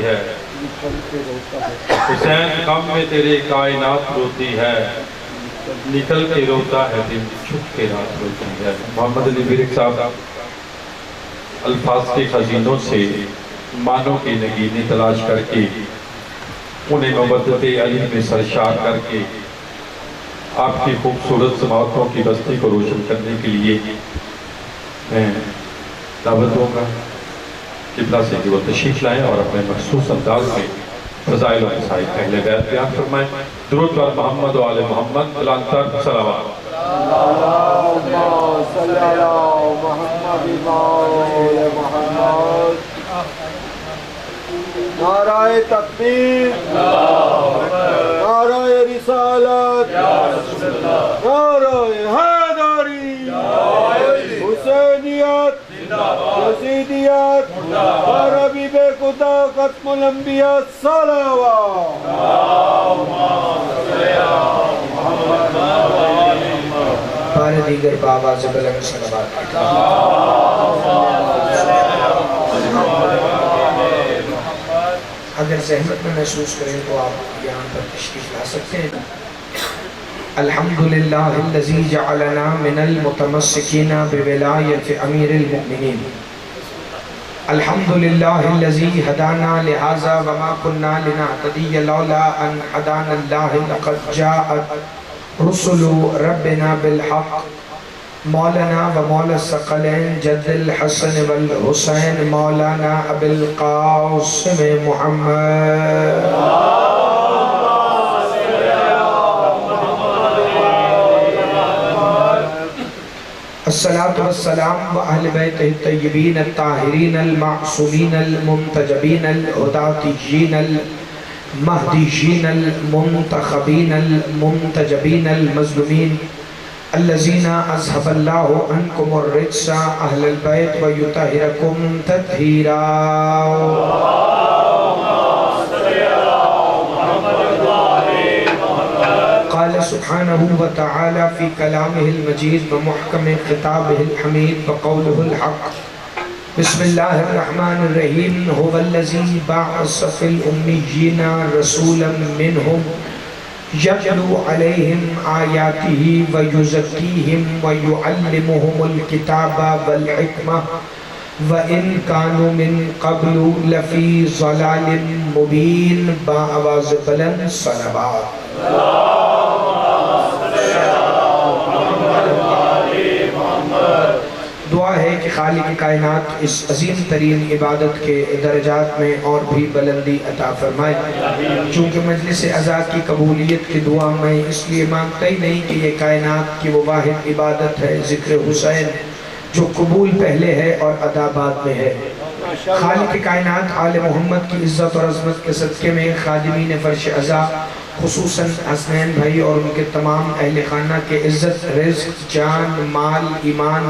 ہے، حسین غم میں تیرے کائنات روتی ہے، نکل کے روتا ہے دن، چھپ کے رات روتی ہے۔ محمد علی برک صاحب الفاظ کے خزینوں سے معنوں کی نگینی تلاش کر کے انہیں مودت علی میں سرشار کر کے آپ کی خوبصورت سماعتوں کی بستی کو روشن کرنے کے لیے میں دعوت دوں گا قبلہ سے کہ وہ تشریف لائیں اور اپنے مخصوص انداز میں فضائل و مسائل اہل بیت بیان فرمائیں۔ درود بر محمد و آل محمد بلندتر صلوات۔ اللہم صلی علی محمد و آل محمد۔ نعرہ تکبیر، نعرہ رسالت، نعرہ حیدری، حسینیت، یزیدیت، عربی بے خدا ختم الانبیاء صلوات۔ بارے دیگر بآواز بلند صلوات۔ اگر زحمت میں محسوس کریں تو آپ یہاں پر تشریف لا سکتے ہیں۔ الحمدللہ الذی جعلنا من المتمسکین بولایت امیر المؤمنین۔ الحمدللہ الذی ہدانا لہذا وما کننا لنہتدی لولا ان ہدانا اللہ لقد جاءت رسل ربنا بالحق۔ مولانا و مولا الثقلین جد الحسن والحسین مولانا ابی القاسم محمد۔ الصلاة والسلام و اہل بیتہ الطیبین الطاہرین المعصومین المنتجبین الہداتیین المہدیین المنتخبین المنتجبین المظلومین الذین اذهب اللہ عنکم الرجس اہل البیت و یطہرکم تطہیرا۔ قال سبحانہ وتعالی فی کلامہ المجید و محکم خطابہ الحمید و قولہ الحق۔ بسم اللہ الرحمن الرحیم۔ هو الذی بعث فی الامیین رسولا منہم یتلو علیہم آیاتہ ویزکیہم ویعلمہم الکتاب والحکمہ وَإِن كَانُوا مِن قَبْلُ لَفِي ضَلَالٍ مُبِينٍ۔ بآواز بلند صلوات۔ دعا ہے کہ خالق کائنات اس عظیم ترین عبادت کے درجات میں اور بھی بلندی عطا فرمائے۔ چونکہ مجلس عزا کی قبولیت کی دعا میں اس لیے مانگتا ہی نہیں کہ یہ کائنات کی وہ واحد عبادت ہے ذکر حسین جو قبول پہلے ہے اور ادا بعد میں ہے۔ خالق کائنات آل محمد کی عزت اور عظمت کے صدقے میں خادمین فرش عزا خصوصاً حسنین بھائی اور ان کے تمام اہل خانہ کے عزت، رزق، جان، مال، ایمان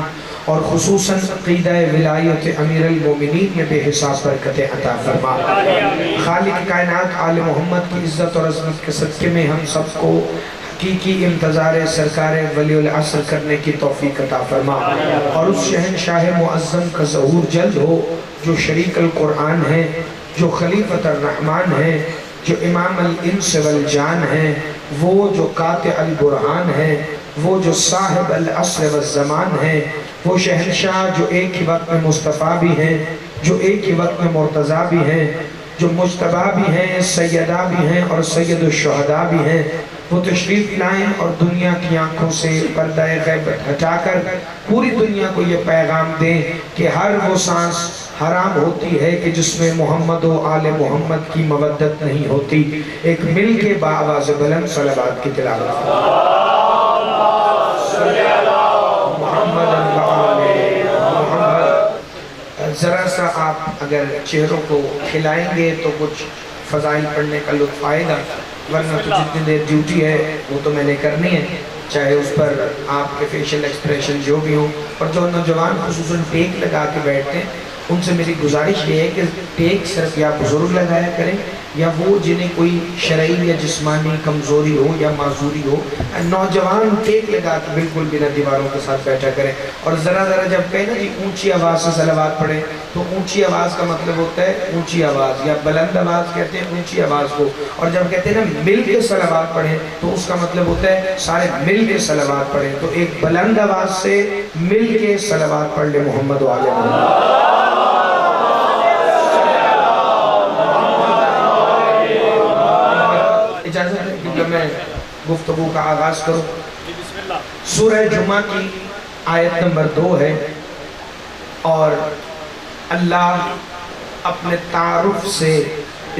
اور خصوصاً عقیدہ ولایت امیر المومنین میں بے حساب برکت عطا فرما۔ خالق کائنات آل محمد کی عزت اور عظمت کے صدقے میں ہم سب کو حقیقی انتظار سرکار ولی العصر کرنے کی توفیق عطا فرما، اور اس شہنشاہ معظم کا ظہور جلد ہو جو شریک القرآن ہے، جو خلیفۃ الرحمن ہے، جو امام الانس والجان ہے، وہ جو قاطع البرہان ہے، وہ جو صاحب العصر والزمان ہے، وہ شہنشاہ جو ایک ہی وقت میں مصطفیٰ بھی ہیں، جو ایک ہی وقت میں مرتضیٰ بھی ہیں، جو مجتبیٰ بھی ہیں، سیدہ بھی ہیں اور سید الشہداء بھی ہیں، وہ تشریف لائیں اور دنیا کی آنکھوں سے پردہ غیبت ہٹا کر پوری دنیا کو یہ پیغام دیں کہ ہر وہ سانس حرام ہوتی ہے کہ جس میں محمد و آل محمد کی مودت نہیں ہوتی۔ ایک مل کے بآواز بلند صلوات کی تلاوت۔ ذرا سا آپ اگر چہروں کو کھلائیں گے تو کچھ فضائل پڑھنے کا لطف آئے گا، ورنہ تو جتنی دیر ڈیوٹی ہے وہ تو میں نے کرنی ہے، چاہے اس پر آپ کے فیشل ایکسپریشن جو بھی ہوں۔ اور جو نوجوان خصوصاً ٹیک لگا کے بیٹھتے ہیں ان سے میری گزارش یہ ہے کہ ٹیک صرف یا بزرگ لگایا کریں یا وہ جنہیں کوئی شرعی یا جسمانی کمزوری ہو یا معذوری ہو، نوجوان ٹیک لگا کے بالکل بنا دیواروں کے ساتھ بیٹھا کریں. اور ذرا ذرا جب کہیں نا جی اونچی آواز سے صلوات پڑھیں، تو اونچی آواز کا مطلب ہوتا ہے اونچی آواز، یا بلند آواز کہتے ہیں اونچی آواز کو. اور جب کہتے ہیں نا مل کے صلوات پڑھیں تو اس کا مطلب ہوتا ہے سارے مل کے صلوات پڑھیں. تو ایک بلند آواز سے مل کے صلوات پڑھ لیں محمد و آل محمد. اجازت ہے کہ میں گفتگو کا آغاز کروں. سورہ جمعہ کی آیت نمبر 2 ہے اور اللہ اپنے تعارف سے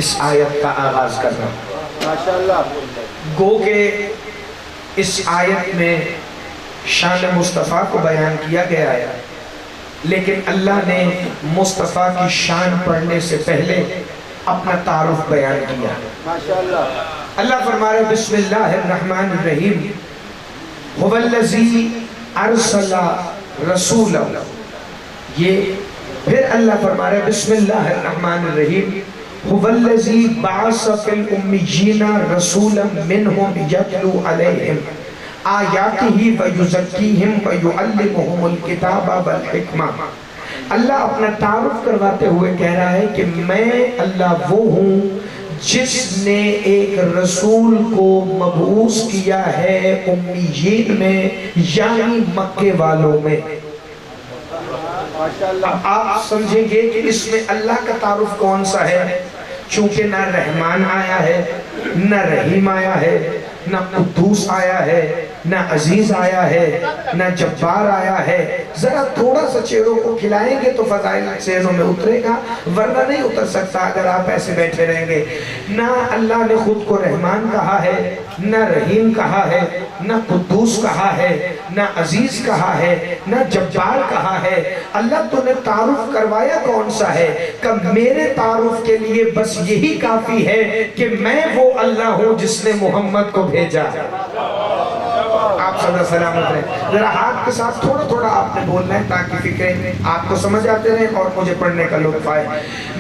اس آیت کا آغاز کر رہا ہے. ماشاءاللہ. گو کہ اس آیت میں شان مصطفیٰ کو بیان کیا گیا ہے، لیکن اللہ نے مصطفیٰ کی شان پڑھنے سے پہلے اپنا تعارف بیان کیا. ماشاءاللہ. اللہ فرما رہے بسم اللہ الرحمن الرحیم هو الذی ارسل رسولہ. یہ پھر اللہ فرما رہے بسم اللہ الرحمن الرحیم هو الذی بعث فی الامیین رسولا منہم یتلو علیہم آیاتہ ویزکیہم ویعلمہم الکتاب والحکمہ. اللہ اپنا تعارف کرواتے ہوئے کہہ رہا ہے کہ میں اللہ وہ ہوں جس نے ایک رسول کو مبعوث کیا ہے امیین میں یعنی مکے والوں میں. اب آپ سمجھیں گے کہ اس میں اللہ کا تعارف کون سا ہے؟ چونکہ نہ رحمان آیا ہے، نہ رحیم آیا ہے، نہ قدوس آیا ہے، نہ عزیز آیا ہے، نہ جبار آیا ہے. ذرا تھوڑا سا چہروں کو کھلائیں گے تو فضائل ذہنوں میں اترے گا، ورنہ نہیں اتر سکتا اگر آپ ایسے بیٹھے رہیں گے. نہ اللہ نے خود کو رحمان کہا ہے، نہ رحیم کہا ہے، نہ قدوس کہا ہے، نہ عزیز کہا ہے، نہ جبار کہا ہے. اللہ تو نے تعارف کروایا کون سا ہے کہ میرے تعارف کے لیے بس یہی کافی ہے کہ میں وہ اللہ ہوں جس نے محمد کو بھیجا ہے. آپ صلی اللہ سلامت رہیں. ذرا ہاتھ کے ساتھ تھوڑا تھوڑا آپ نے بولنا ہے تاکہ فکریں آپ کو سمجھ آتے رہیں اور مجھے پڑھنے کا لطف آئے.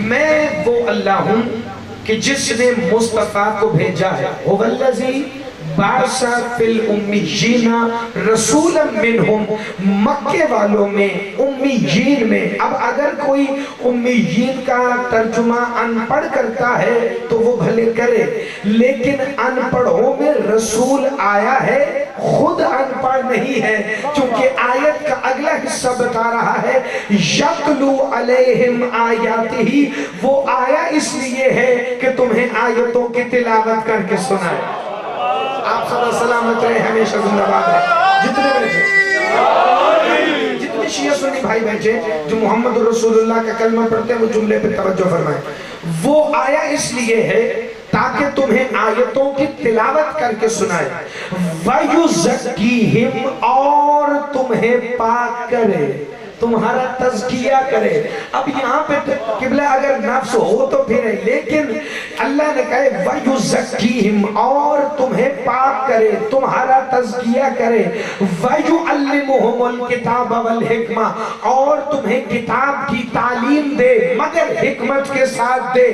میں وہ اللہ ہوں کہ جس نے مصطفیٰ کو بھیجا ہے. هو الذی بعث فی الامیین رسولا منہم، مکے والوں میں، امیین میں. اب اگر کوئی امیین کا ترجمہ ان پڑھ کرتا ہے تو وہ بھلے کرے، لیکن ان پڑھوں میں رسول آیا ہے، خود ان پڑھ نہیں ہے. چونکہ آیت کا اگلا حصہ بتا رہا ہے یتلو علیہم آیاتہ، وہ آیا اس لیے ہے کہ تمہیں آیتوں کی تلاوت کر کے سنائے. آپ صلی اللہ سلامت رہے، ہمیشہ زندہ باد رہے. جتنے بیٹھے، جتنے شیعہ سنی بھائی بیٹھے جو محمد رسول اللہ کا کلمہ پڑھتے ہیں وہ جملے پہ توجہ فرمائیں. وہ آیا اس لیے ہے تاکہ تمہیں آیتوں کی تلاوت کر کے سنائے. وَيُزَكِّيهِمْ، اور تمہیں پاک کرے، تمہارا تزکیہ کرے. اب یہاں پہ قبلہ اگر نفس ہو تو پھر ہے، لیکن اللہ نے کہے وَيُزَكِّيهِمْ، اور تمہیں پاک کرے، تمہارا تزکیہ کرے. وَيُعَلِّمُهُمُ الْكِتَابَ وَالْحِكْمَةَ، اور تمہیں کتاب کی تعلیم دے مگر حکمت کے ساتھ دے.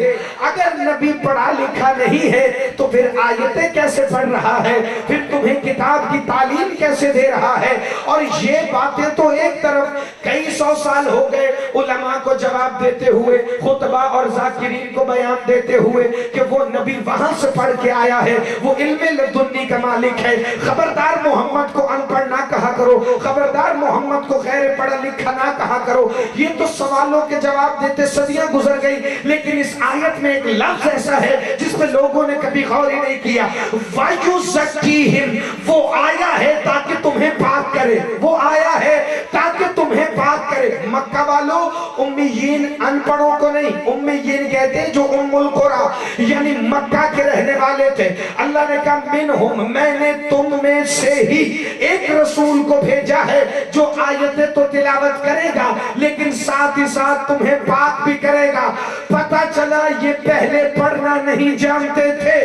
اگر نبی پڑھا لکھا نہیں ہے تو پھر آیتیں کیسے پڑھ رہا ہے، پھر تمہیں کتاب کی تعلیم کیسے دے رہا ہے؟ اور یہ باتیں تو ایک طرف کئی سو سال ہو گئے علماء کو جواب دیتے ہوئے، خطبہ اور ذاکرین کو بیان دیتے ہوئے کہ وہ نبی وہاں سے پڑھ کے آیا ہے، وہ علم لدنی کا مالک ہے. خبردار محمد کو ان پڑھ نہ کہا کرو، خبردار محمد کو غیر پڑھا لکھا نہ کہا کرو. یہ تو سوالوں کے جواب دیتے صدیاں گزر گئی، لیکن اس آیت میں ایک لفظ ایسا ہے جس پہ لوگوں نے کبھی غور ہی نہیں کیا. وَيُزَكِّيهِمْ، وہ آیا ہے تاکہ تمہیں پاک کرے، وہ آیا ہے تاکہ تمہیں پاک کرے. مکہ والوں امیین ان پڑھوں کو نہیں، امیین کہتے ہیں جو ام القرآ یعنی مکہ کے رہنے والے تھے. اللہ نے کہا منہم، میں نے تم میں سے ہی ایک رسول کو بھیجا ہے جو آیتیں تو تلاوت کرے گا لیکن ساتھ ہی ساتھ تمہیں پاک بھی کرے گا. پتہ چلا یہ پہلے پڑھنا نہیں جانتے تھے،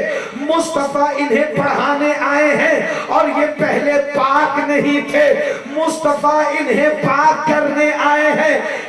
مصطفیٰ انہیں پڑھانے آئے ہیں، اور یہ پہلے پاک نہیں تھے، مصطفیٰ انہیں پاک کرنے آئے ہیں.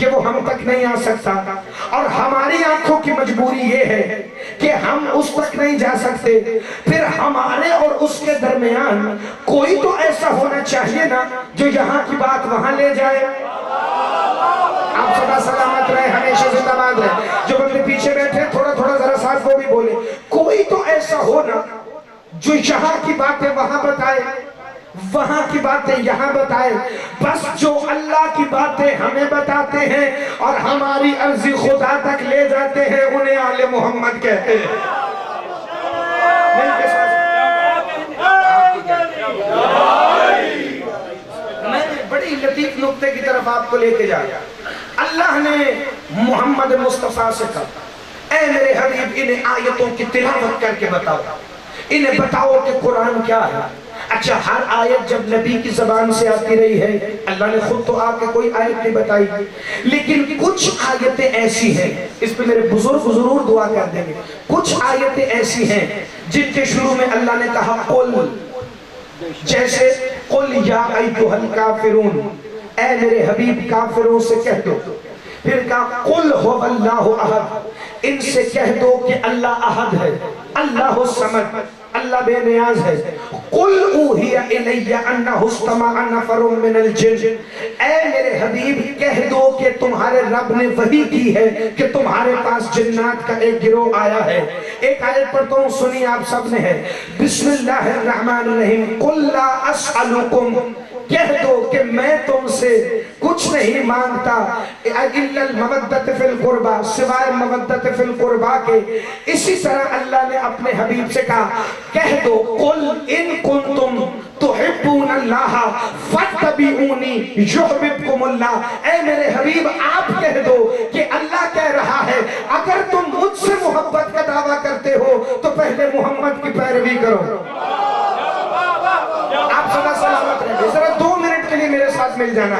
کہ وہ ہم تک نہیں آ سکتا، اور ہماری آنکھوں کی مجبوری یہ ہے کہ ہم اس تک نہیں جا سکتے، پھر ہمارے اور اس کے درمیان کوئی تو ایسا ہونا چاہیے نا جو یہاں کی بات وہاں لے جائے۔ آپ سدا سلامت رہے، ہمیشہ زندہ باد رہے۔ جو بندے پیچھے بیٹھے تھوڑا تھوڑا ذرا ساتھ وہ بھی بولے، کوئی تو ایسا ہو نا جو یہاں کی باتیں وہاں بتائے، وہاں کی باتیں یہاں بتائے۔ بس جو اللہ کی باتیں ہمیں بتاتے ہیں اور ہماری عرضی خدا تک لے جاتے ہیں، انہیں آل محمد کہتے ہیں۔ میں بڑی لطیف نقطے کی طرف آپ کو لے کے جا رہا۔ اللہ نے محمد مصطفیٰ سے کہا، اے میرے حبیب انہیں آیتوں کی تلاوت کر کے بتاؤ، انہیں بتاؤ کہ قرآن کیا ہے۔ اچھا، ہر آیت جب نبی کی زبان سے آتی رہی ہے، اللہ نے خود تو آ کے کوئی آیت نہیں بتائی، لیکن کچھ آیتیں ایسی ہیں، اس پہ میرے بزرگ ضرور دعا کر دیں گے، کچھ آیتیں ایسی ہیں جن کے شروع میں اللہ نے کہا قل، جیسے قل یا ایھا الکافرون، اے میرے حبیب کافروں سے کہہ دو۔ پھر کہا قل هو اللہ احد، ان سے کہہ دو کہ اللہ احد ہے، اللہ الصمد، اللہ بے نیاز ہے۔ قل اوحی الی انہ استمع نفر من الجن، اے میرے حبیب کہہ دو کہ تمہارے رب نے وحی کی ہے کہ تمہارے پاس جنات کا ایک گروہ آیا ہے۔ ایک آیت پڑھتا ہوں، سنی آپ سب نے ہے، بسم اللہ الرحمن الرحیم، قل لا اسألکم، کہہ دو کہ میں تم سے کچھ نہیں مانگتا الا المودۃ فی القربى، سوائے مودۃ فی القربى کے۔ اسی طرح اللہ نے اپنے حبیب سے کہا، کہہ دو قل ان کنتم تحبون اللہ فاتبعونی یحببکم اللہ، اے میرے حبیب آپ کہہ دو کہ اللہ کہہ رہا ہے اگر تم مجھ سے محبت کا دعویٰ کرتے ہو تو پہلے محمد کی پیروی کرو۔ آپ سدا سلامت رہے، ذرا 2 منٹ کے لیے میرے ساتھ مل جانا۔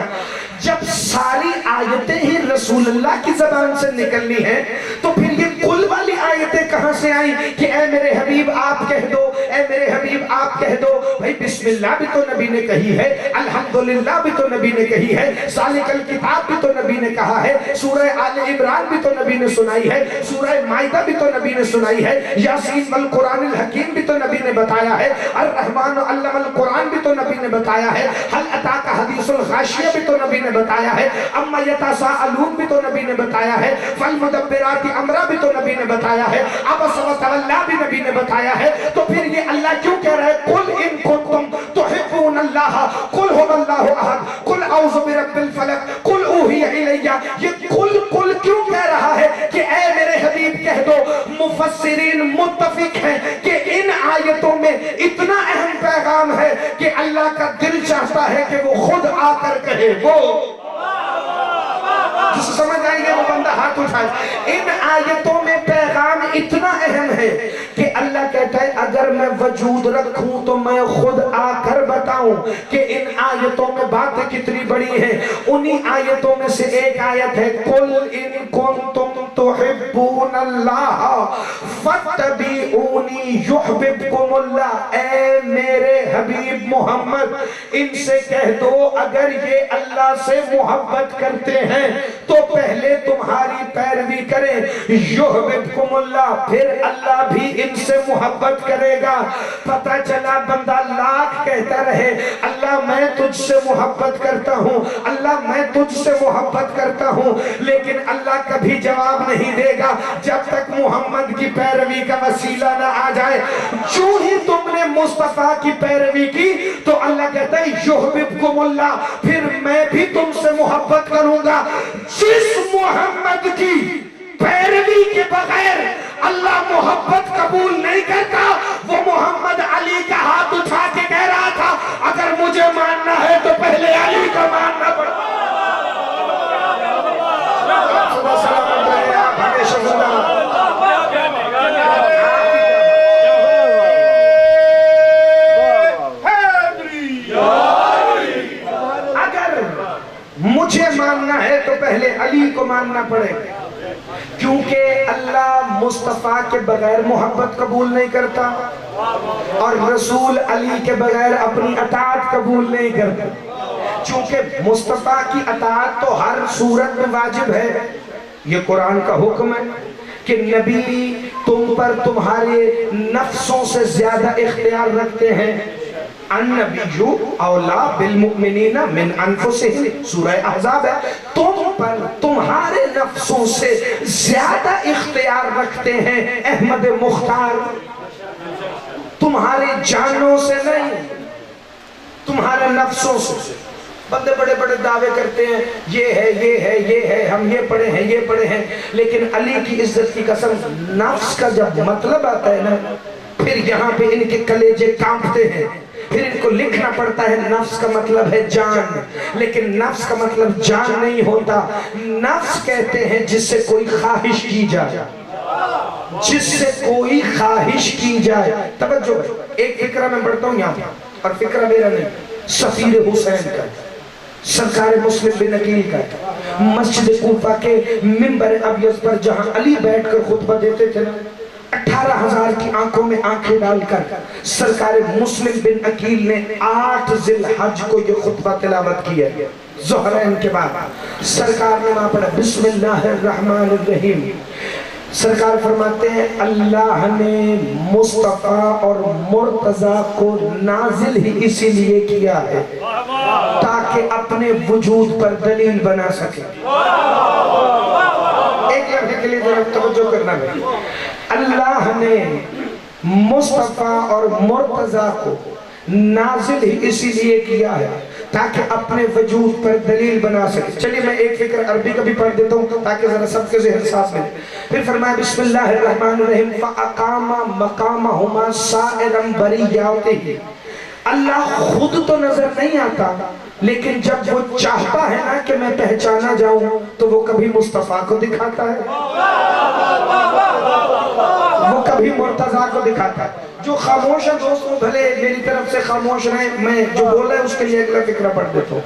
جب ساری آیتیں ہی رسول اللہ کی زبان سے نکلنی ہیں تو پھر یہ قل والی آیتیں کہاں سے آئیں کہ اے میرے حبیب آپ کہہ دو، اے میرے حبیب آپ کہہ دو؟ بھئی بسم اللہ بھی تو نبی نے کہی ہے، الحمدللہ بھی تو نبی نے کہی ہے، ذالک الکتاب بھی تو نبی نے کہا ہے، سورہ آل عمران بھی تو نبی نے سنائی ہے، سورہ مائدہ بھی تو نبی نے سنائی ہے، یاسین والقرآن الحکیم بھی تو نبی نے بتایا ہے، الرحمن علم القرآن بھی تو نبی نے بتایا ہے، حل اتاک حدیث الغاشیہ بھی تو نبی نے بتایا ہے، اما یتساءلون بھی تو نبی نے بتایا ہے، فالمدبرات امرا بھی تو نبی نے بتایا ہے، عبس وتولی بھی نبی نے بتایا ہے۔ تو پھر یہ اللہ کیوں کہہ رہا ہے قل ان کنتم تحبون اللہ، قل هو اللہ احد، قل اعوذ برب الفلق، قل اوحی الی، یہ قل کیوں کہہ رہا ہے کہ اے میرے حبیب کہہ دو؟ مفسرین متفق ہیں کہ ان آیتوں میں اتنا اہم پیغام ہے کہ اللہ کا دل چاہتا ہے کہ وہ خود آ کر کہے، وہ جسے سمجھ آئیں گے وہ بندہ ہاتھ اٹھائے۔ ان آیتوں میں پیغام اتنا اہم ہے کہ اللہ کہتا ہے اگر میں وجود رکھوں تو میں خود آ کر بتاؤں کہ ان آیتوں میں باتیں کتنی بڑی ہیں۔ انہی آیتوں میں سے ایک آیت ہے قل ان کنتم تحبون اللہ فاتبعونی یحببکم اللہ، اے میرے حبیب محمد ان سے کہہ دو اگر یہ اللہ سے محبت کرتے ہیں تو پہلے تمہاری پیروی کریں، یحببکم اللہ، پھر اللہ بھی ان سے محبت کرے گا۔ پتہ چلا بندہ لاکھ کہتا رہے اللہ میں تجھ سے محبت کرتا ہوں، اللہ میں تجھ سے محبت کرتا ہوں، لیکن اللہ کبھی جواب نہیں دے گا جب تک محمد کی پیروی کا وسیلہ نہ آ جائے۔ جو ہی تم نے مصطفیٰ کی پیروی کی تو اللہ کہتا ہے یحببکم اللہ، پھر میں بھی تم سے محبت کروں گا۔ جس محمد کی پیروی کے بغیر اللہ محبت قبول نہیں کرتا، وہ محمد علی کا ہاتھ اٹھا کے کہہ رہا تھا اگر مجھے ماننا ہے تو پہلے علی کا ماننا پڑتا۔ اگر مجھے ماننا ہے تو پہلے علی کو ماننا پڑے، کیونکہ اللہ مصطفیٰ کے بغیر محبت قبول نہیں کرتا اور رسول علی کے بغیر اپنی اطاعت قبول نہیں کرتا۔ چونکہ مصطفیٰ کی اطاعت تو ہر صورت میں واجب ہے، یہ قرآن کا حکم ہے کہ نبی تم پر تمہارے نفسوں سے زیادہ اختیار رکھتے ہیں، النبی اولا بالمؤمنین من انفسہم، سورہ احزاب ہے، تم پر تمہارے نفسوں سے زیادہ اختیار رکھتے ہیں احمد مختار، تمہاری جانوں سے نہیں، تمہارے نفسوں سے۔ بندے بڑے بڑے دعوے کرتے ہیں یہ ہے یہ ہے یہ ہے، ہم یہ پڑھے ہیں یہ پڑھے ہیں، لیکن علی کی عزت کی قسم نفس کا جب مطلب آتا ہے نا، پھر یہاں پہ ان کے کلیجے کانپتے ہیں، پھر ان کو لکھنا پڑتا ہے نفس کا مطلب ہے جان، لیکن نفس کا مطلب جان نہیں ہوتا، نفس کہتے ہیں جس سے کوئی خواہش کی جائے، جس سے کوئی خواہش کی جائے۔ توجہ ایک فقرہ میں پڑھتا ہوں یہاں، اور فقرہ میرا نہیں، سفیر حسین کا، سرکار مسلم بن عقیل کا، مسجد کوفہ کے منبر ابیض پر جہاں علی بیٹھ کر خطبہ دیتے تھے نا، 18,000 کی آنکھوں میں آنکھیں ڈال کر سرکار مسلم بن عقیل نے 8 ذی الحج کو یہ خطبہ تلاوت کیا، ظہرین کے بعد سرکار نے وہاں پڑھا بسم اللہ الرحمن الرحیم۔ سرکار فرماتے ہیں اللہ نے مصطفیٰ اور مرتضیٰ کو نازل ہی اسی لیے کیا ہے تاکہ اپنے وجود پر دلیل بنا سکے۔ ایک لمحے کے لیے ذرا توجہ کرنا ہے، اللہ نے مصطفیٰ اور مرتضیٰ کو نازل ہی اسی لیے کیا ہے تاکہ اپنے وجود پر دلیل بنا سکے۔ چلیے میں ایک فکر عربی کا بھی پڑھ دیتا ہوں تاکہ ذرا سب کے ذہن صاف ملے۔ پھر فرمایا بسم اللہ الرحمن الرحیم فَأَقَامَ مَقَامَهُمَا سَائِرًا بَرِيَّاتِهِ۔ اللہ خود تو نظر نہیں آتا، لیکن جب وہ چاہتا ہے نا کہ میں پہچانا جاؤں تو وہ کبھی مصطفیٰ کو دکھاتا ہے، وہ کبھی مرتضیٰ کو دکھاتا ہے۔ جو خاموش ہے دوستوں بھلے میری طرف سے خاموش رہیں، میں جو بول رہا ہے اس کے لیے اگلا فکرہ پڑھ دیتا ہوں۔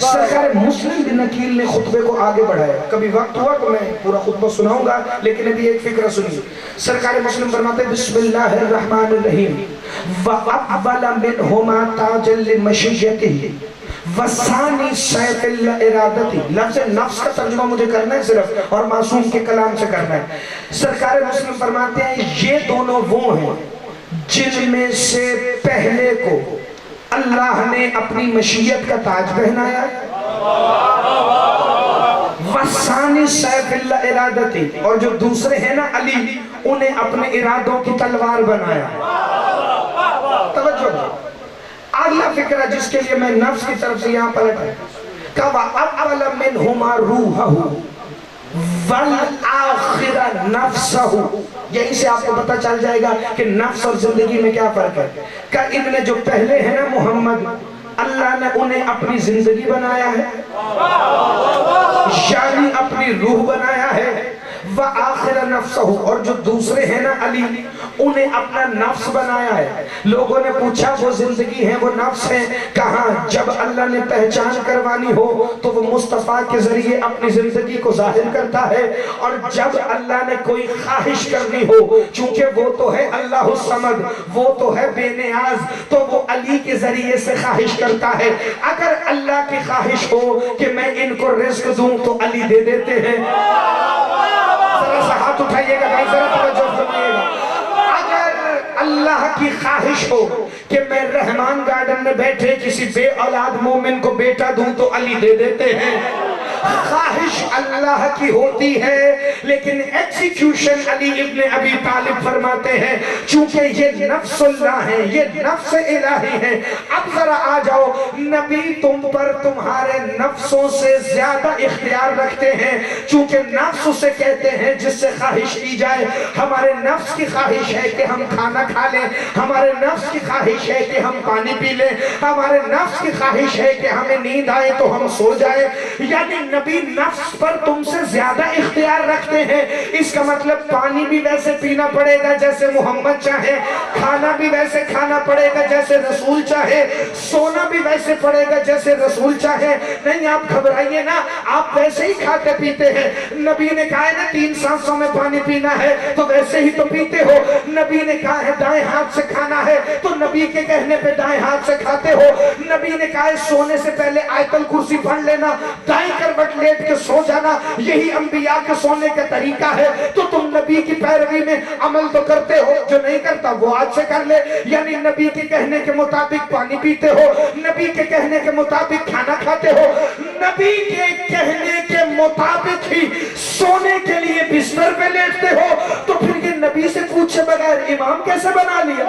سرکار مسلم بن عقیل نے خطبے کو آگے بڑھایا، کبھی وقت ہوا تو میں پورا خطبہ سناؤں گا، لیکن ابھی ایک فکرہ سنیے۔ سرکار مسلم فرماتے بسم اللہ الرحمن الرحیم وَأَقْبَلَ مِنْهُمَا تَاجًا لِمَشِيَّتِهِ وَثَانِي سَيْفِ الْإِرَادَةِ۔ لفظ نفس کا ترجمہ مجھے کرنا ہے صرف، اور معصوم کے کلام سے کرنا ہے۔ سرکار مسلم فرماتے ہیں یہ دونوں وہ ہیں جن میں سے پہلے کو اللہ نے اپنی مشیت کا تاج پہنایا، وَثَانِي سَيْفِ الْإِرَادَةِ، اور جو دوسرے ہیں نا علی، انہیں اپنے ارادوں کی تلوار بنایا۔ توجہ اگلا فکرہ جس کے لیے میں نفس کی طرف سے یہاں پلٹا کہ وَأَقْبَلَ مِنْهُمَا رُوحَهُ وَالْآخِرَ نَفْسَهُ۔ یہیں سے آپ کو پتہ چل جائے گا کہ نفس اور زندگی میں کیا فرق ہے۔ کہ ان میں جو پہلے ہیں نا محمد، اللہ نے انہیں اپنی زندگی بنایا ہے، یعنی اپنی روح بنایا ہے، وَآخِرَ نَفْسَهُ، اور جو دوسرے ہیں نا علی، انہیں اپنا نفس بنایا ہے۔ لوگوں نے پوچھا وہ زندگی ہیں وہ نفس ہیں، کہاں جب اللہ نے پہچان کروانی ہو تو وہ مصطفیٰ کے ذریعے اپنی زندگی کو ظاہر کرتا ہے، اور جب اللہ نے کوئی خواہش کرنی ہو، چونکہ وہ تو ہے اللہ الصمد، وہ تو ہے بے نیاز، تو وہ علی کے ذریعے سے خواہش کرتا ہے۔ اگر اللہ کی خواہش ہو کہ میں ان کو رزق دوں تو علی دے دیتے ہیں۔ ذرا سا ہاتھ اٹھائیے گا بھائی، ذرا توجہ فرمائیے گا۔ اگر اللہ کی خواہش ہو کہ میں رحمان گارڈن میں بیٹھے کسی بے اولاد مومن کو بیٹا دوں تو علی دے دیتے ہیں۔ خواہش اللہ کی ہوتی ہے، لیکن ایکسیکیوشن علی ابن ابی طالب فرماتے ہیں چونکہ یہ نفس اللہ ہے، یہ نفس الہی ہے۔ اب ذرا آ جاؤ، نبی تم پر تمہارے نفسوں سے زیادہ اختیار رکھتے ہیں، چونکہ نفس اسے کہتے ہیں جس سے خواہش کی جائے۔ ہمارے نفس کی خواہش ہے کہ ہم کھانا کھا لیں، ہمارے نفس کی خواہش ہے کہ ہم پانی پی لیں، ہمارے نفس کی خواہش ہے کہ ہمیں نیند آئے تو ہم سو جائیں، یعنی نبی نفس پر تم سے زیادہ اختیار رکھتے ہیں، اس کا مطلب پانی بھی ویسے پینا پڑے گا جیسے محمد چاہے، کھانا بھی ویسے کھانا پڑے گا جیسے رسول چاہے، سونا بھی ویسے پڑے گا جیسے رسول چاہے۔ نہیں آپ گھبرائیے نا، آپ ویسے ہی کھاتے پیتے ہیں۔ نبی نے کہا ہے نا 3 سانسوں میں پانی پینا ہے تو ویسے ہی تو پیتے ہو۔ نبی نے کہا ہے دائیں ہاتھ سے کھانا ہے تو نبی کے کہنے پہ دائیں ہاتھ سے کھاتے ہو۔ نبی نے کہا ہے سونے سے پہلے آیت الکرسی پڑھ لینا، دائیں کروٹ لیٹ کے سو جانا، یہی انبیاء کے سونے کا طریقہ ہے، تو تم نبی کی پیروی میں عمل تو کرتے ہو، جو نہیں کرتا وہ آج سے کر لے۔ یعنی نبی کے کہنے کے مطابق پانی پیتے ہو، نبی کے کہنے کے مطابق کھانا کھاتے ہو، نبی کے کہنے کے مطابق ہی سونے کے لیے بستر پہ لیٹتے ہو، تو پھر یہ نبی سے پوچھے بغیر امام کیسے بنا لیا؟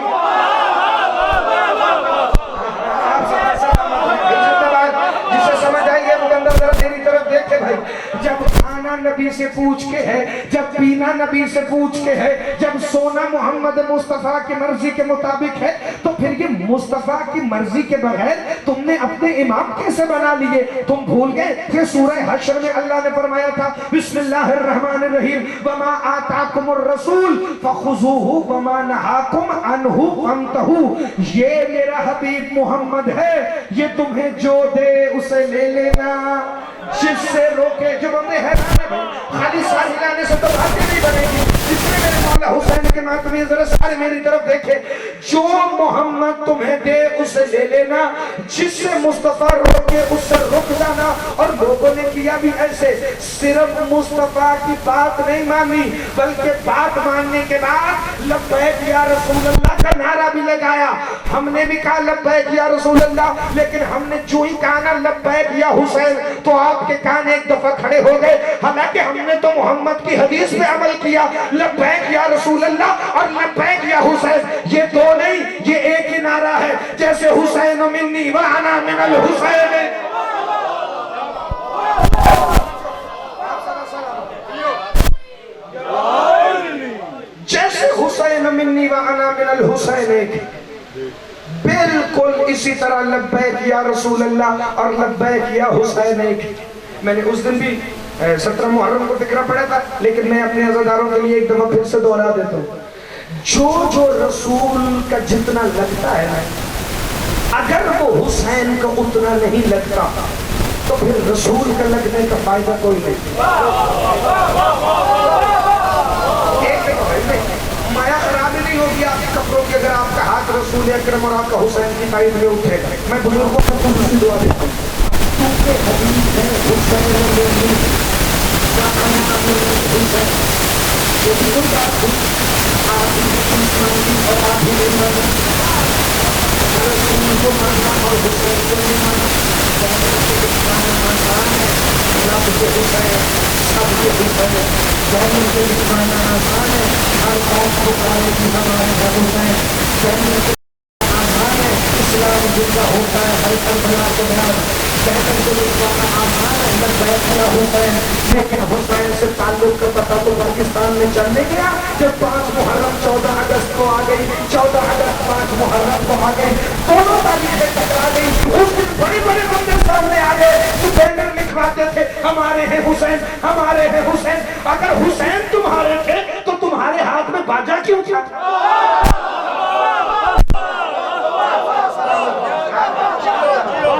جسے سمجھ آئیے مقدر ذرا میری طرف دیکھے بھائی، جب کھانا نبی سے پوچھ کے ہے، جب پینا نبی سے پوچھ کے ہے، جب سونا محمد مصطفیٰ کی مرضی کے مطابق ہے، تو پھر یہ مصطفیٰ کی مرضی کے بغیر تم نے اپنے امام کیسے بنا لیے؟ تم بھول گئے کہ سورہ حشر میں اللہ نے فرمایا تھا بسم اللہ الرحمن الرحیم وما آتاکم الرسول فخذوہ وما نہاکم عنہ فانتہوا، یہ میرا حبیب محمد ہے، یہ تمہیں جو دے اسے لے لینا، جس سے روکے۔ جو بندے حیران ہے خالی ساری لانے سے تو باتیں نہیں بنے گی، اس میں میرے مولا حسین کے ماتمی ذرا سارے میری طرف دیکھے، جو محمد تمہیں دے اسے لے لینا، جس سے مصطفیٰ روکے اس سے رک جانا۔ اور لوگوں نے کیا بھی ایسے، صرف مصطفیٰ کی بات نہیں مانی بلکہ بات ماننے کے بعد لبیک یا رسول اللہ کا نعرہ بھی لگایا۔ ہم نے بھی کہا لبیک یا رسول اللہ، لیکن ہم نے جو ہی کہا نا لبیک یا حسین تو آپ کے کان ایک دفعہ کھڑے ہو گئے، حالانکہ ہم نے تو محمد کی حدیث پہ عمل کیا، لبیک یا رسول اللہ اور لبیک یا حسین، یہ دو نہیں، یہ ایک ہی نعرہ ہے، جیسے حسین منی وانا من الحسین۔ جیسے حسین منی وانا من الحسین ایک، بالکل اسی طرح لبیک یا رسول اللہ اور لبیک یا حسین ایک۔ میں نے اس دن بھی 17 محرم کو فکرہ پڑھا تھا، لیکن میں اپنے عزاداروں کے لیے ایک دفعہ پھر سے دوہرا دیتا ہوں، جو رسول کا جتنا لگتا ہے اگر وہ حسین کا اتنا نہیں لگتا تو پھر رسول کا لگنے کا فائدہ کوئی نہیں۔ مایا خرابی نہیں ہوگی آپ کے کپڑوں کی اگر آپ کا ہاتھ رسول اکرم اور آپ کا حسین کی تائید میں اٹھے گا۔ میں بزرگوں کو دوسری دعا دیتا ہوں، کیونکہ حدیث ہے حسین یہ بھی کوئی بات نہیں، آپ اور آپ ہی نہیں مانا، رسول کو ماننا اور حسین کو نہیں مانا، آسان ہے، رب کے حسین سب کے حسین، جہنم کے لکھانا آسان ہے، ہر قوم کو پانے کی ہمارے حسین، جہنم کے آسان ہے، اسلام زندہ ہوتا ہے ہر کربلا کے بعد، جہنم کو لکھانا آسان ہے، لبیک یا حسین، لیکن حسین سے تعلق کا پتہ تو پاکستان میں چلنے گیا جب 5 محرم 14 اگست کو آ گئی، 14 اگست 5 محرم کو آ گئی، دونوں تاریخیں ٹکرا گئی۔ اس دن بڑے بڑے بندے سامنے آ گئے تو بینر لکھواتے تھے ہمارے ہیں حسین، ہمارے ہیں حسین۔ اگر حسین تمہارے تھے تو تمہارے ہاتھ میں باجا کیوں تھا؟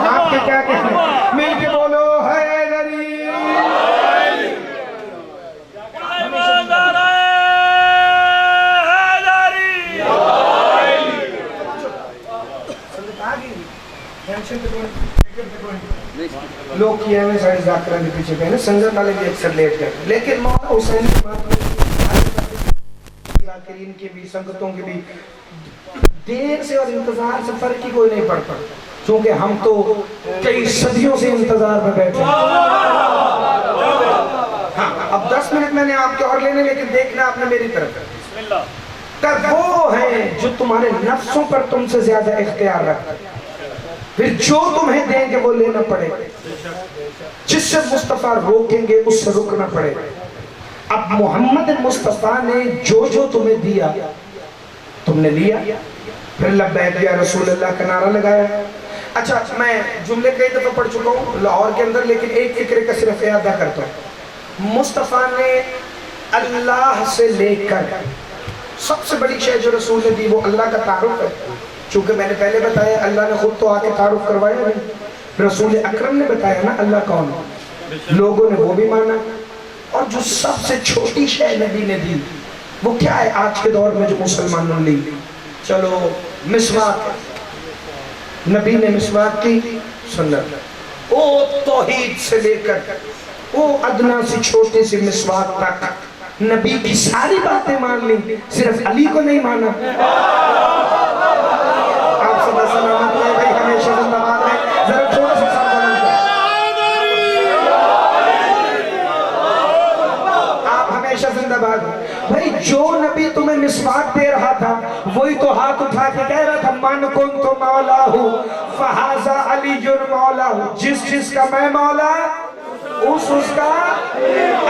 آپ کے کیا کہنے مل کے بولو حیدری، لوگ کیا ہے سارے ذاکرہ کے پیچھے گئے سنگت والے بھی اکثر لیٹ گئے، لیکن مولا حسین کی بات ذاکرین کی بھی سنگتوں کی بھی دیر سے اور انتظار سے فرق ہی کوئی نہیں پڑتا، چونکہ ہم تو کئی صدیوں سے انتظار میں بیٹھے ہیں۔ ہاں اب 10 منٹ میں نے آپ کے اور لینے، لیکن دیکھنا آپ نے میری طرف تب وہ ہیں جو تمہارے نفسوں پر تم سے زیادہ اختیار رکھتے ہیں، پھر جو تمہیں دیں گے وہ لینا پڑے گا، جس سے مصطفیٰ روکیں گے اس سے رکنا پڑے گا۔ اب محمد مصطفیٰ نے جو تمہیں دیا تم نے لیا، پھر لبیک یا رسول اللہ کا نعرہ لگایا۔ اچھا میں جملے کئی دفعہ پڑھ چکا ہوں لاہور کے اندر، لیکن ایک فکرے کا صرف اعادہ کرتا ہوں. مصطفیٰ نے اللہ سے لے کر سب سے بڑی شے جو رسول نے دی وہ اللہ کا تعارف ہے. چونکہ میں نے پہلے بتایا اللہ نے خود تو آ کے تعارف کروایا نہیں، رسول اکرم نے بتایا نا اللہ کون ہے، لوگوں نے وہ بھی مانا. اور جو سب سے چھوٹی شے نبی نے دی وہ کیا ہے آج کے دور میں جو مسلمانوں نے لی؟ چلو مسواک، نبی نے مسواک کی سنت، وہ توحید سے لے کر وہ ادنا سی چھوٹی سی مسواک تک نبی کی ساری باتیں مان لی، صرف علی کو نہیں مانا. آپ صدا سلامت رہے بھائی، ہمیشہ زندہ باد رہے. ذرا تھوڑا سا ساتھ آپ ہمیشہ زندہ باد رہے. بھائی جو نبی تمہیں مسواک دے رہا تھا وہی تو ہاتھ اٹھا کے کہہ رہا تھا من کنت مولا ہوں فہذا علی جن مولا ہوں، جس کا میں مولا اس کا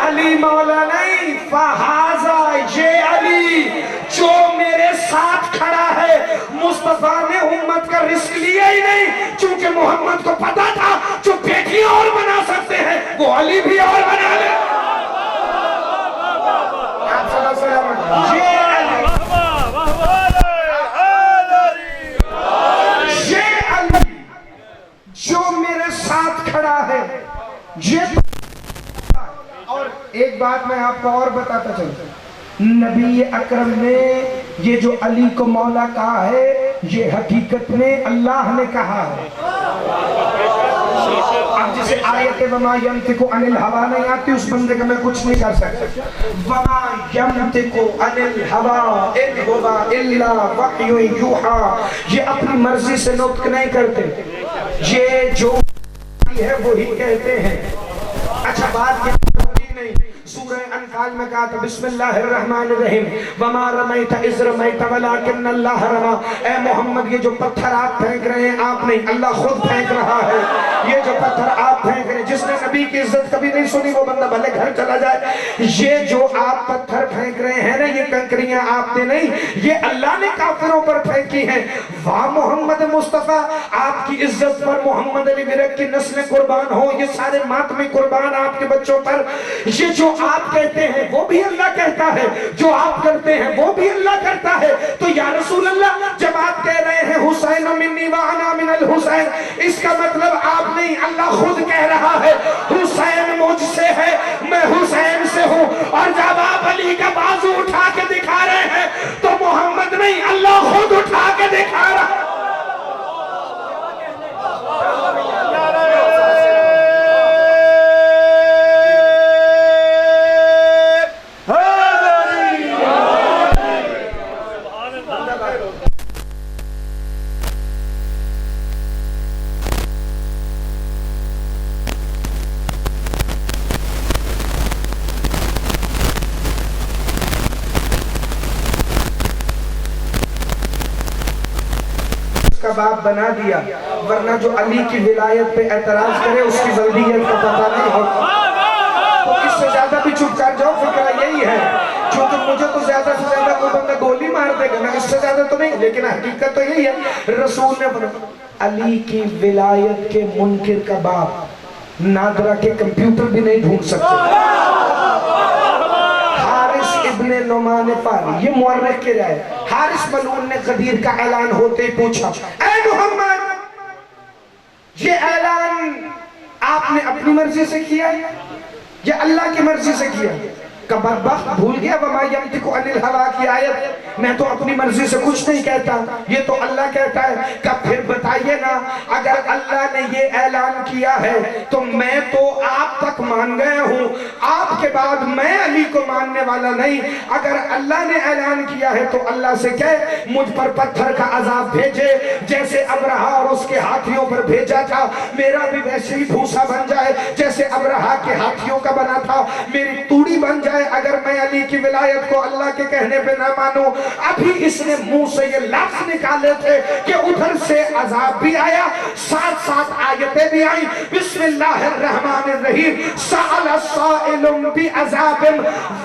علی مولا نہیں. فہذا یہ علی جو میرے ساتھ کھڑا ہے، مصطفیٰ نے امت کا رزق لیا ہی نہیں، چونکہ محمد کو پتا تھا جو بیٹیاں اور بنا سکتے ہیں وہ علی بھی اور بنا لے. یہ علی جو میرے ساتھ کھڑا ہے یہ. اور ایک بات میں آپ کو اور بتاتا چلتا، نبی اکرم نے یہ جو علی کو مولا کہا ہے یہ حقیقت میں اللہ نے کہا ہے. اب جسے آیت وما ینطق عن الہوا نہیں آتی اس بندے کا میں کچھ نہیں کر سکتا. وما ینطق عن الہوا ان هو الا وحی یوحی، یہ اپنی مرضی سے نطق نہیں کرتے، یہ جو ہے وہی کہتے ہیں. اچھا بات یہ نہیں، سورہ انفال میں کہا تھا بسم اللہ الرحمن الرحیم وما رمیت اذ رمیت ولکن اللہ رما. اے محمد یہ جو پتھر آپ پھینک رہے ہیں آپ نہیں، اللہ خود پھینک رہا ہے. یہ جو پتھر آپ پھینک رہے ہیں، جس نے نبی کی عزت کبھی نہیں سنی وہ بندہ بھلے گھر چلا جائے. یہ جو آپ پتھر پھینک رہے ہیں نا یہ کنکریاں آپ نے نہیں، یہ اللہ نے کافروں پر پھینکی ہیں. واہ محمد مصطفیٰ، آپ کی عزت پر محمد علی ورق کی نسلیں قربان ہو، یہ سارے ماتمی قربان آپ کے بچوں پر. یہ جو آپ کہتے ہیں وہ بھی اللہ کہتا ہے، جو آپ کرتے ہیں وہ بھی اللہ کرتا ہے. تو یا رسول اللہ جب آپ کہہ رہے ہیں حسین منی وانا من الحسین، اس کا مطلب آپ نہیں، اللہ خود کہہ رہا ہے حسین مجھ سے ہے، میں حسین سے ہوں. اور جب آپ علی کا بازو اٹھا کے دکھا رہے ہیں تو محمد نہیں، اللہ خود اٹھا کے دکھا رہا ہے. کا باپ بنا دیا، ورنہ جو علی کی ولایت پہ اعتراض کرے اس کی ولدیت کا پتہ نہیں ہوتا. تو اس سے زیادہ بھی چپ کر جاؤ، فکرہ یہی ہے. کیونکہ مجھے تو زیادہ سے زیادہ کوئی بندہ گولی مار دے گا، میں اس سے زیادہ تو نہیں، لیکن حقیقت تو یہی ہے. رسول نے علی کی ولایت کے منکر کا باپ نادرہ کے کمپیوٹر بھی نہیں ڈھونڈ سکتے. حارث ابن نعمان پاری، یہ مورخ کے رائے، حارث ملعون نے غدیر کا اعلان ہوتے ہی پوچھا اے محمد یہ اعلان آپ نے اپنی مرضی سے کیا یا اللہ کی مرضی سے کیا؟ کہ بدبخت بھول گیا وما ینطق عن الہوا کی آیت، میں تو اپنی مرضی سے کچھ نہیں کہتا، یہ تو اللہ کہتا ہے. کہ پھر بتائیے نا اگر اللہ نے یہ اعلان کیا ہے تو میں تو آپ تک مان گیا ہوں، آپ کے بعد میں علی کو ماننے والا نہیں. اگر اللہ نے اعلان کیا ہے تو اللہ سے کہے مجھ پر پتھر کا عذاب بھیجے جیسے ابرہا اور اس کے ہاتھیوں پر بھیجا تھا، میرا بھی ویسے ہی بھوسا بن جائے جیسے ابرہا کے ہاتھیوں کا بنا تھا، میری توڑی بن جائے اگر میں علی کی ولایت کو اللہ کے کہنے پہ نہ مانوں. ابھی اس نے منہ سے یہ لفظ نکالے تھے کہ ادھر سے عذاب بھی آیا، ساتھ ساتھ آیتیں بھی آئیں. بسم اللہ الرحمن الرحیم سأل السائل بعذاب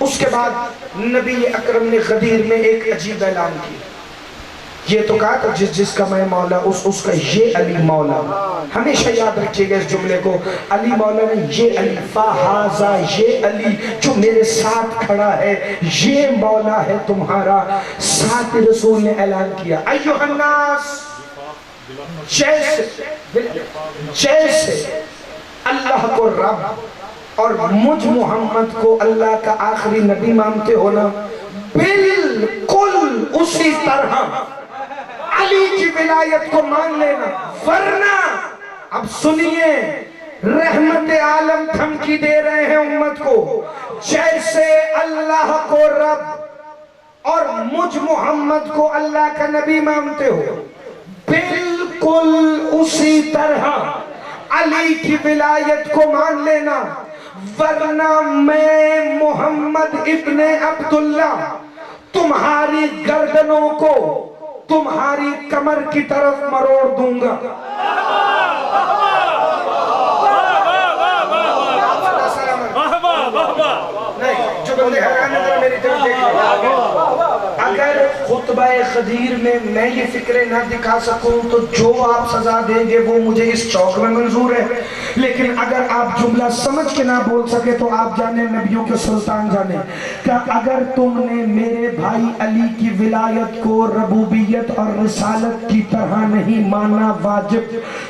اس کے بعد نبی اکرم نے غدیر میں ایک عجیب اعلان کیا. یہ تو کہا تھا جس کا میں مولا اس کا یہ علی مولا. ہمیشہ یاد رکھیے گا اس جملے کو, علی مولا نے یہ علی فہذا, یہ علی جو میرے ساتھ کھڑا ہے یہ مولا ہے تمہارا. ساتھ رسول نے اعلان کیا ایھا الناس, جیسے اللہ کو رب اور مجھ محمد کو اللہ کا آخری نبی مانتے ہو نا, بالکل اسی طرح علی کی ولایت کو مان لینا. ورنہ اب سنیے, رحمت عالم دھمکی دے رہے ہیں امت کو, جیسے اللہ کو رب اور مجھ محمد کو اللہ کا نبی مانتے ہو, بالکل اسی طرح علی کی ولایت کو مان لینا. ورنہ میں محمد ابن عبداللہ تمہاری گردنوں کو تمہاری کمر کی طرف مروڑ دوں گا. نہیں, جو بندے حیران نظر میری طرف دیکھ لیں, اگر خطبہ غدیر میں یہ فکریں نہ دکھا سکوں تو جو آپ سزا دیں گے وہ مجھے اس چوک میں منظور ہے. لیکن اگر آپ جملہ سمجھ کے نہ بول سکے تو آپ جانے نبیوں کے سلطان جانے کہ اگر تم نے میرے بھائی علی کی ولایت کو ربوبیت اور رسالت کی طرح نہیں مانا واجب,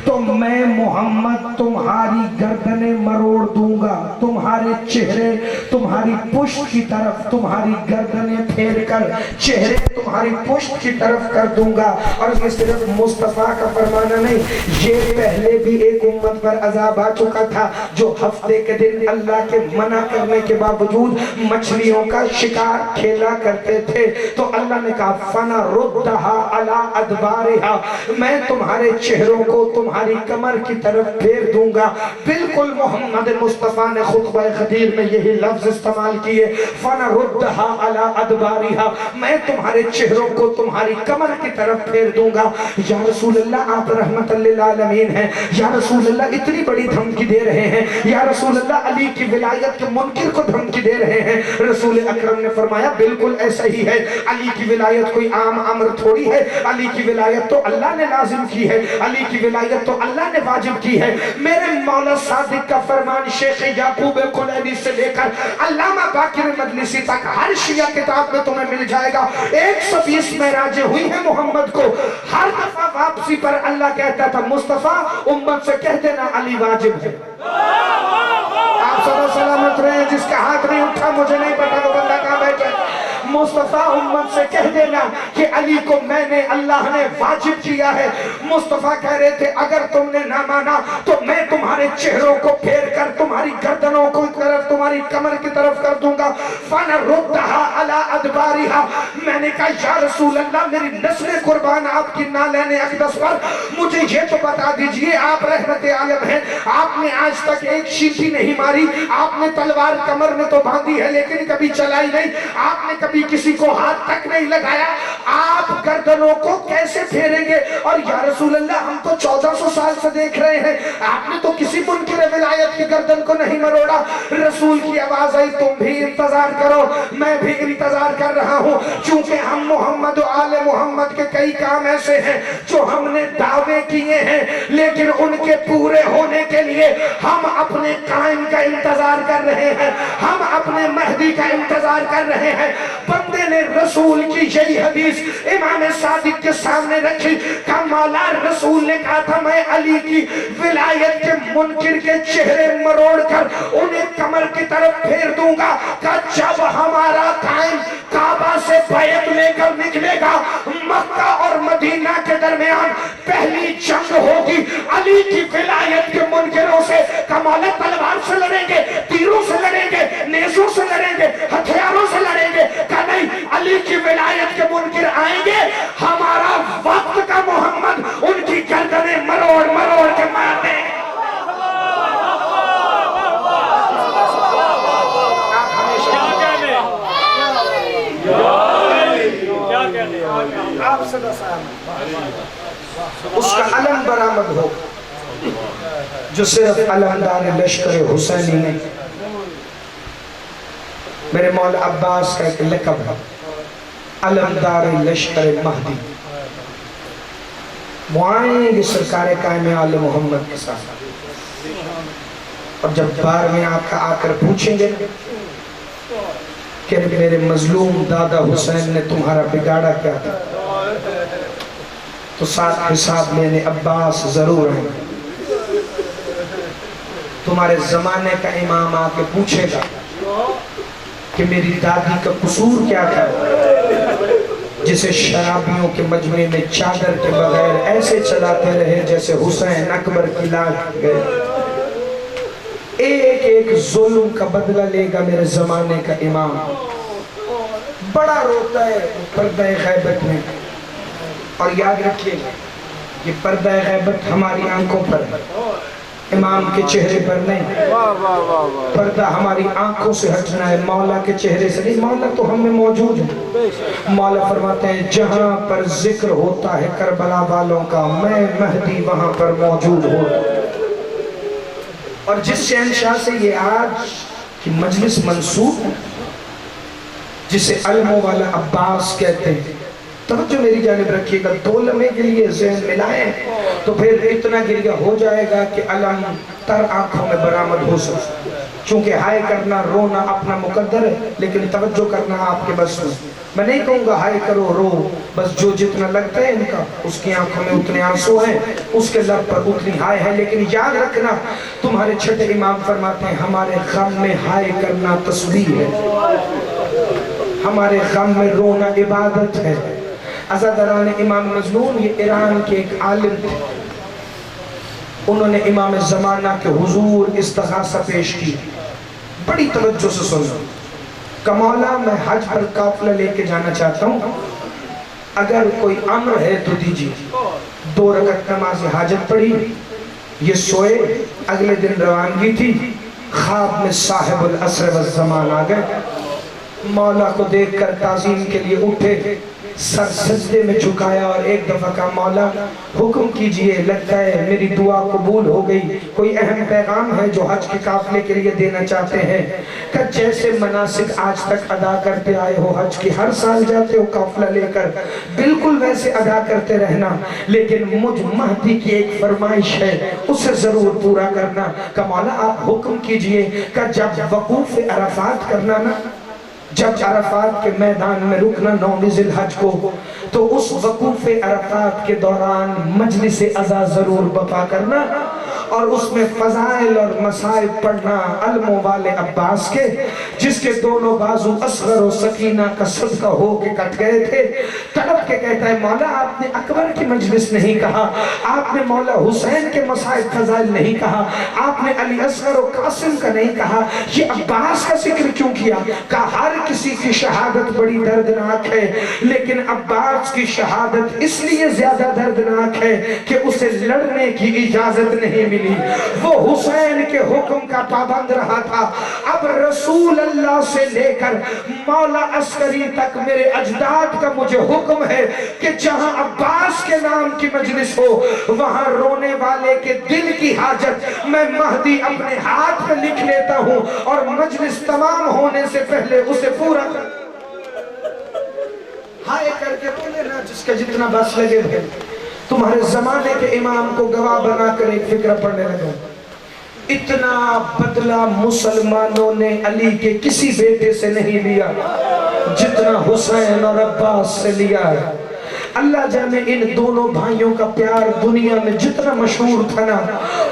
تو میں محمد تمہاری گردنیں مروڑ دوں گا, تمہارے چہرے تمہاری پشت کی طرف, تمہاری گردنیں پھیر کر چہرے تمہاری پشت کی طرف کر دوں گا. اور یہ صرف مصطفیٰ کا فرمانا نہیں, یہ پہلے بھی ایک امت پر عذاب آ چکا تھا جو ہفتے کے دن اللہ کے منع کرنے کے باوجود مچھلیوں کا شکار کھیلا کرتے تھے. تو اللہ نے کہا فَنَرُدَّهَا عَلَىٰ أَدْبَارِهَا, میں تمہارے چہروں کو تمہاری کمر کی طرف پھیر دوں گا. بالکل محمد مصطفیٰ نے خطبہ غدیر میں یہی لفظ استعمال کیے, فَنَرُدَّهَا عَلَىٰ أَدْبَارِهَا, میں تمہارے چہروں کو تمہاری کمر کی طرف پھیر دوں گا. یا رسول اللہ آپ رحمت للعالمین ہیں, یا رسول اللہ اتنی بڑی دھمکی دے رہے ہیں, یا رسول اللہ علی کی ولایت کے منکر کو دھمکی دے رہے ہیں. رسول اکرم نے فرمایا بالکل ایسا ہی ہے, علی کی ولایت کوئی عام امر تھوڑی ہے, علی کی ولایت تو اللہ نے لازم کی ہے, علی کی ولایت تو اللہ نے واجب کی ہے. میرے مولا صادق کا فرمان شیخ یعقوب کلینی سے لے کر علامہ باقر مجلسی تک ہر شیعہ کتاب میں تمہیں مل جائے گا. 120 معراجیں ہوئی ہیں محمد کو, ہر دفعہ واپسی پر اللہ کہتا تھا مصطفیٰ امت سے کہہ دینا علی واجب ہے. آپ صدا سلامت رہے, جس کا ہاتھ نہیں اٹھا مجھے نہیں پتا وہ بندہ کہاں بیٹھا. مصطفیٰ امت سے کہہ دینا کہ علی کو میں نے اللہ نے واجب کیا ہے. مصطفیٰ کہہ رہے تھے اگر تم نے نہ مانا تو میں تمہارے چہروں کو پھیر کر تمہاری گردنوں کو طرف تمہاری کمر کی طرف کر دوں گا. فَنَرُدَّهَا عَلَىٰ أَدْبَارِهَا, میں نے کہا یا رسول اللہ میری نسل قربان آپ کی نالین اقدس پر, مجھے یہ تو بتا دیجئے آپ رحمت عالم ہیں, آپ نے آج تک ایک شیشی نہیں ماری, آپ نے تلوار کمر میں تو باندھی ہے لیکن کبھی چلائی نہیں, آپ نے کبھی کسی کو ہاتھ تک نہیں لگایا, آپ گردنوں کو کیسے پھیریں گے؟ اور یا رسول اللہ ہم تو 1400 سال سے دیکھ رہے ہیں, آپ نے تو کسی منکر ولایت کی گردن کو نہیں مروڑا. رسول کی آواز آئی تم بھی انتظار کرو, میں بھی انتظار کر رہا ہوں, چونکہ ہم محمد و آل محمد کے کئی کام ایسے ہیں جو ہم نے دعوے کیے ہیں لیکن ان کے پورے ہونے کے لیے ہم اپنے قائم کا انتظار کر رہے ہیں, ہم اپنے مہدی کا انتظار کر رہے ہیں. بندے نے رسول کی یہی حدیث امام صادق کے سامنے رکھی, کہ مولا رسول نے کہا تھا میں علی کی ولایت کے منکر کے چہرے مروڑ کر انہیں کمر کی طرف پھیر دوں گا, کہ جب ہمارا قائم کعبہ سے بیعت لے کر نکلے گا, مکہ اور مدینہ کے درمیان پہلی جنگ ہوگی علی کی ولایت کے منکروں سے. کہ مولا تلوار سے لڑیں گے, تیروں سے لڑیں گے, نیزوں سے لڑیں گے, ہتھیاروں سے لڑیں گے, کہ نہیں علی کی ولایت کے منکر آئیں گے, ہمارا وقت کا محمد ان کی گردنیں مروڑ مروڑ کے مار دیں. آپ صدا اس کا علم برآمد ہو جو صرف علمدار لشکر حسینی نے میرے مولا عباس کا ایک لقب ہے علمدار لشکر مہدی. وہ آئیں گے سرکار قائم آل محمد کے ساتھ، اور جب بار میں آقا آ کر پوچھیں گے کہ میرے مظلوم دادا حسین نے تمہارا بگاڑا کیا تھا، تو ساتھ حساب لینے عباس ضرور ہیں. تمہارے زمانے کا امام آ کے پوچھے گا کہ میری دادی کا قصور کیا تھا جسے شرابیوں کے مجمع میں چادر کے بغیر ایسے چلاتے رہے جیسے حسین اکبر کی لاٹ گئے. ایک ایک ظلم کا بدلہ لے گا میرے زمانے کا امام. بڑا روتا ہے پردہ غیبت میں، اور یاد رکھیے یہ پردہ غیبت ہماری آنکھوں پر ہے، امام کے چہرے پر نہیں. پردہ ہماری آنکھوں سے ہٹنا ہے، مولا کے چہرے سے نہیں. مولا تو ہم میں موجود ہے. مولا فرماتے ہیں جہاں پر ذکر ہوتا ہے کربلا والوں کا، میں مہدی وہاں پر موجود ہوتا. اور جس شہنشاہ سے یہ آج کی مجلس منسوب ہے، جسے علموں والا عباس کہتے ہیں، توجہ میری جانب رکھیے گا. دو لمحے کے لیے ذہن ملائیں تو پھر اتنا گریہ ہو جائے گا کہ علم تر آنکھوں میں برآمد ہو سکتا. چونکہ ہائے کرنا رونا اپنا مقدر ہے، لیکن توجہ کرنا آپ کے بس میں. میں نہیں کہوں گا ہائے کرو رو، بس جو جتنا لگتا ہے ان کا، اس کی آنکھوں میں اتنے آنسو ہیں، اس کے لب پر اتنی ہائے ہے. لیکن یاد رکھنا تمہارے چھٹے امام فرماتے ہیں ہمارے غم میں ہائے کرنا تسبیح ہے، ہمارے غم میں رونا عبادت ہے. عزاداران امام مظنون یہ ایران کے ایک عالم تھے، انہوں نے امام زمانہ کے حضور استغاثہ پیش کی. بڑی توجہ سے سنو کہ مولا میں حج پر قافلہ لے کے جانا چاہتا ہوں، اگر کوئی امر ہے تو دیجیے. 2 رکعت نماز حاجت پڑھی، یہ سوئے. اگلے دن روانگی تھی، خواب میں صاحب العصر والزمان آ گئے. مولا کو دیکھ کر تعظیم کے لیے اٹھے، سر سجدے میں جھکایا اور ایک دفعہ کہا مولا حکم کیجئے، لگتا ہے میری دعا قبول ہو گئی، کوئی اہم پیغام ہے جو حج کے قافلے کے لیے دینا چاہتے ہیں. کہ جیسے مناسک آج تک ادا کرتے آئے ہو، حج کی ہر سال جاتے ہو قافلہ لے کر، بالکل ویسے ادا کرتے رہنا، لیکن مجھ مہدی کی ایک فرمائش ہے، اسے ضرور پورا کرنا. کہ مولا آپ حکم کیجئے کہ جب وقوف عرفات کرنا نا، جب عرفات کے میدان میں رکنا 9 ذی الحج کو، تو اس وقوف عرفات کے دوران مجلس عزا ضرور بپا کرنا، اور اس میں فضائل اور مصائب پڑھنا علموں والے عباس کے، جس کے دونوں بازو اصغر و سکینہ کا صدقہ ہو کے کٹ گئے تھے. تڑپ کے کہتا ہے مولا آپ نے اکبر کی مجلس نہیں کہا، آپ نے مولا حسین کے مصائب فضائل نہیں کہا، آپ نے علی اصغر و قاسم کا نہیں کہا، یہ عباس کا ذکر کیوں کیا؟ کہ ہر کسی کی شہادت بڑی دردناک ہے، لیکن عباس کی شہادت اس لیے زیادہ دردناک ہے کہ اسے لڑنے کی اجازت نہیں ملی. وہ حسین کے حکم کا پابند رہا تھا. اب رسول اللہ سے لے کر مولا عسکری تک میرے اجداد کا مجھے حکم ہے کہ جہاں عباس کے نام کی مجلس ہو، وہاں رونے والے کے دل کی حاجت میں مہدی اپنے ہاتھ میں لکھ لیتا ہوں، اور مجلس تمام ہونے سے پہلے اسے پورا ہائے کر کے رو لینا جس کا جتنا بس لگے پھر. تمہارے زمانے کے امام کو گواہ بنا کر ایک فکر پڑھنے لگا. اتنا بدلہ مسلمانوں نے علی کے کسی بیٹے سے نہیں لیا جتنا حسین اور عباس سے لیا ہے. اللہ جانے ان دونوں بھائیوں کا پیار دنیا میں جتنا مشہور تھا نا،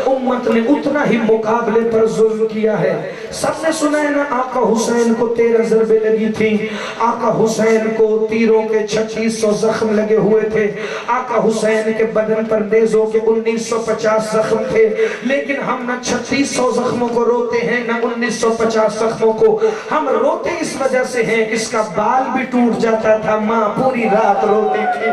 امت نے اتنا ہی مقابلے پر ظلم کیا ہے. سب نے سنا ہے نا آقا حسین کو 13 ضربیں لگی تھی، آقا حسین کو تیروں کے 3600 زخم لگے ہوئے تھے، آقا حسین کے بدن پر نیزوں کے 1950 زخم تھے. لیکن ہم نہ 3600 زخموں کو روتے ہیں نہ 1950 زخموں کو. ہم روتے اس وجہ سے ہیں اس کا بال بھی ٹوٹ جاتا تھا، ماں پوری رات روتی تھی.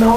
9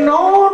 9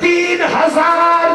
3000